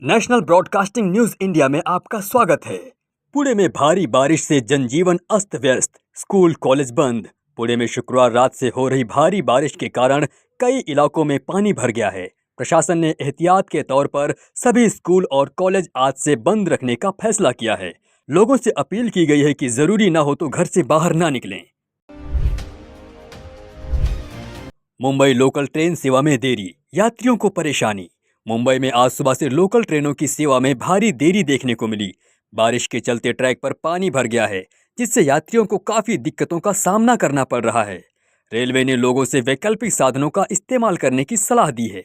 National broadcasting news India में आपका स्वागत है। पुणे में भारी बारिश से जनजीवन अस्त व्यस्त, स्कूल कॉलेज बंद। पुणे में शुक्रवार रात से हो रही भारी बारिश के कारण कई इलाकों में पानी भर गया है। प्रशासन ने एहतियात के तौर पर सभी स्कूल और कॉलेज आज से बंद रखने का फैसला किया है। लोगों से अपील की गई है कि जरूरी न हो तो घर से बाहर ना निकलें। मुंबई लोकल ट्रेन सेवा में देरी, यात्रियों को परेशानी। मुंबई में आज सुबह से लोकल ट्रेनों की सेवा में भारी देरी देखने को मिली। बारिश के चलते ट्रैक पर पानी भर गया है, जिससे यात्रियों को काफी दिक्कतों का सामना करना पड़ रहा है। रेलवे ने लोगों से वैकल्पिक साधनों का इस्तेमाल करने की सलाह दी है।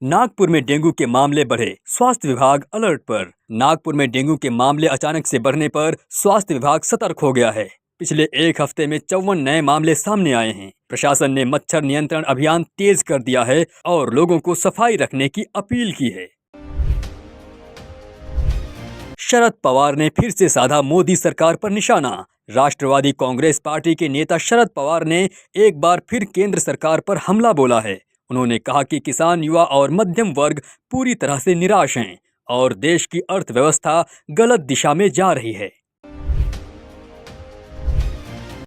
नागपुर में डेंगू के मामले बढ़े, स्वास्थ्य विभाग अलर्ट पर। नागपुर में डेंगू के मामले अचानक से बढ़ने पर स्वास्थ्य विभाग सतर्क हो गया है। पिछले एक हफ्ते में 54 नए मामले सामने आए हैं। प्रशासन ने मच्छर नियंत्रण अभियान तेज कर दिया है और लोगों को सफाई रखने की अपील की है। शरद पवार ने फिर से साधा मोदी सरकार पर निशाना। राष्ट्रवादी कांग्रेस पार्टी के नेता शरद पवार ने एक बार फिर केंद्र सरकार पर हमला बोला है। उन्होंने कहा कि किसान, युवा और मध्यम वर्ग पूरी तरह से निराश हैं और देश की अर्थव्यवस्था गलत दिशा में जा रही है।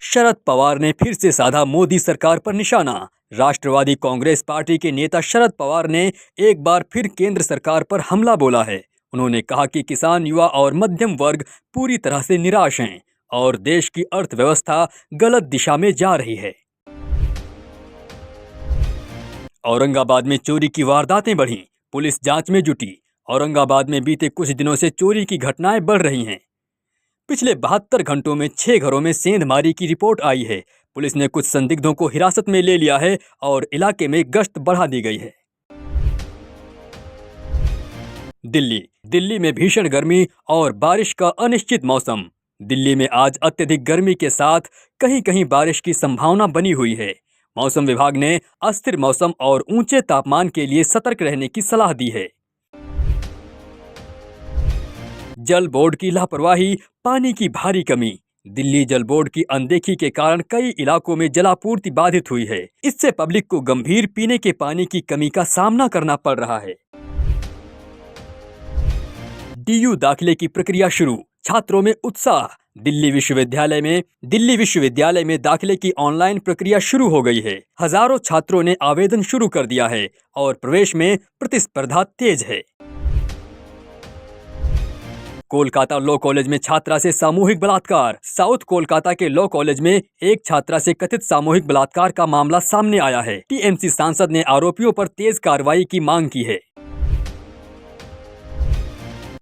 शरद पवार ने फिर से साधा मोदी सरकार पर निशाना। राष्ट्रवादी कांग्रेस पार्टी के नेता शरद पवार ने एक बार फिर केंद्र सरकार पर हमला बोला है। उन्होंने कहा कि किसान, युवा और मध्यम वर्ग पूरी तरह से निराश हैं और देश की अर्थव्यवस्था गलत दिशा में जा रही है। औरंगाबाद में चोरी की वारदातें बढ़ी, पुलिस जांच में जुटी। औरंगाबाद में बीते कुछ दिनों से चोरी की घटनाएं बढ़ रही हैं। पिछले 72 घंटों में 6 घरों में सेंधमारी की रिपोर्ट आई है। पुलिस ने कुछ संदिग्धों को हिरासत में ले लिया है और इलाके में गश्त बढ़ा दी गई है। दिल्ली में भीषण गर्मी और बारिश का अनिश्चित मौसम। दिल्ली में आज अत्यधिक गर्मी के साथ कहीं कहीं बारिश की संभावना बनी हुई है। मौसम विभाग ने अस्थिर मौसम और ऊंचे तापमान के लिए सतर्क रहने की सलाह दी है। जल बोर्ड की लापरवाही, पानी की भारी कमी। दिल्ली जल बोर्ड की अनदेखी के कारण कई इलाकों में जलापूर्ति बाधित हुई है। इससे पब्लिक को गंभीर पीने के पानी की कमी का सामना करना पड़ रहा है। डीयू दाखिले की प्रक्रिया शुरू, छात्रों में उत्साह। दिल्ली विश्वविद्यालय में दाखिले की ऑनलाइन प्रक्रिया शुरू हो गई है। हजारों छात्रों ने आवेदन शुरू कर दिया है और प्रवेश में प्रतिस्पर्धा तेज है। कोलकाता लॉ कॉलेज में छात्रा से सामूहिक बलात्कार। साउथ कोलकाता के लॉ कॉलेज में एक छात्रा से कथित सामूहिक बलात्कार का मामला सामने आया है। टीएमसी सांसद ने आरोपियों पर तेज कार्रवाई की मांग की है।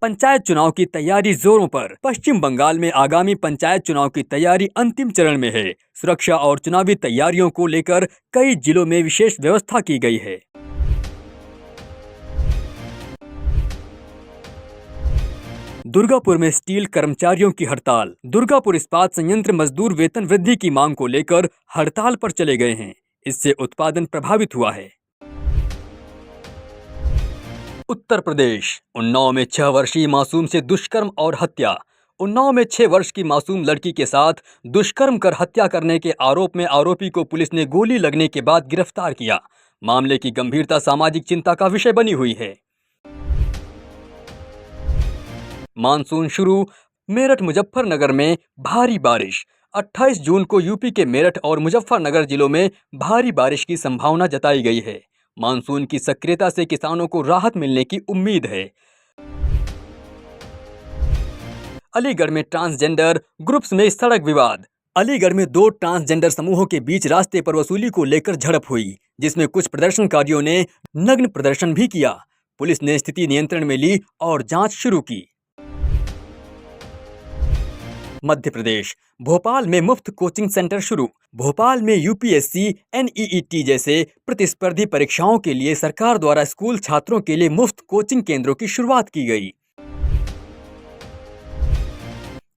पंचायत चुनाव की तैयारी जोरों पर। पश्चिम बंगाल में आगामी पंचायत चुनाव की तैयारी अंतिम चरण में है। सुरक्षा और चुनावी तैयारियों को लेकर कई जिलों में विशेष व्यवस्था की गई है। दुर्गापुर में स्टील कर्मचारियों की हड़ताल। दुर्गापुर इस्पात संयंत्र मजदूर वेतन वृद्धि की मांग को लेकर हड़ताल पर चले गए हैं। इससे उत्पादन प्रभावित हुआ है। उत्तर प्रदेश, उन्नाव में 6 वर्षीय मासूम से दुष्कर्म और हत्या। उन्नाव में 6 वर्ष की मासूम लड़की के साथ दुष्कर्म कर हत्या करने के आरोप में आरोपी को पुलिस ने गोली लगने के बाद गिरफ्तार किया। मामले की गंभीरता सामाजिक चिंता का विषय बनी हुई है। मानसून शुरू, मेरठ मुजफ्फरनगर में भारी बारिश। 28 जून को यूपी के मेरठ और मुजफ्फरनगर जिलों में भारी बारिश की संभावना जताई गई है। मानसून की सक्रियता से किसानों को राहत मिलने की उम्मीद है। अलीगढ़ में ट्रांसजेंडर ग्रुप्स में सड़क विवाद। अलीगढ़ में 2 ट्रांसजेंडर समूहों के बीच रास्ते पर वसूली को लेकर झड़प हुई, जिसमें कुछ प्रदर्शनकारियों ने नग्न प्रदर्शन भी किया। पुलिस ने स्थिति नियंत्रण में ली और जांच शुरू की। मध्य प्रदेश, भोपाल में मुफ्त कोचिंग सेंटर शुरू। भोपाल में यूपीएससी, एनईईटी जैसे प्रतिस्पर्धी परीक्षाओं के लिए सरकार द्वारा स्कूल छात्रों के लिए मुफ्त कोचिंग केंद्रों की शुरुआत की गई।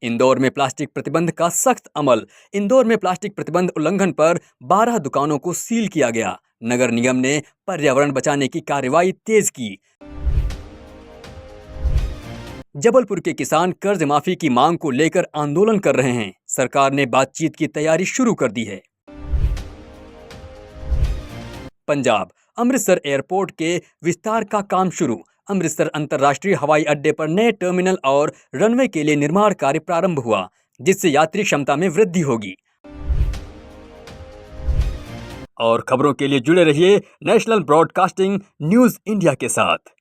इंदौर में प्लास्टिक प्रतिबंध का सख्त अमल। इंदौर में प्लास्टिक प्रतिबंध उल्लंघन पर 12 दुकानों को सील किया गया। नगर निगम ने पर्यावरण बचाने की कार्रवाई तेज की। जबलपुर के किसान कर्ज माफी की मांग को लेकर आंदोलन कर रहे हैं। सरकार ने बातचीत की तैयारी शुरू कर दी है। पंजाब, अमृतसर एयरपोर्ट के विस्तार का काम शुरू। अमृतसर अंतर्राष्ट्रीय हवाई अड्डे पर नए टर्मिनल और रनवे के लिए निर्माण कार्य प्रारंभ हुआ, जिससे यात्री क्षमता में वृद्धि होगी। और खबरों के लिए जुड़े रहिए नेशनल ब्रॉडकास्टिंग न्यूज इंडिया के साथ।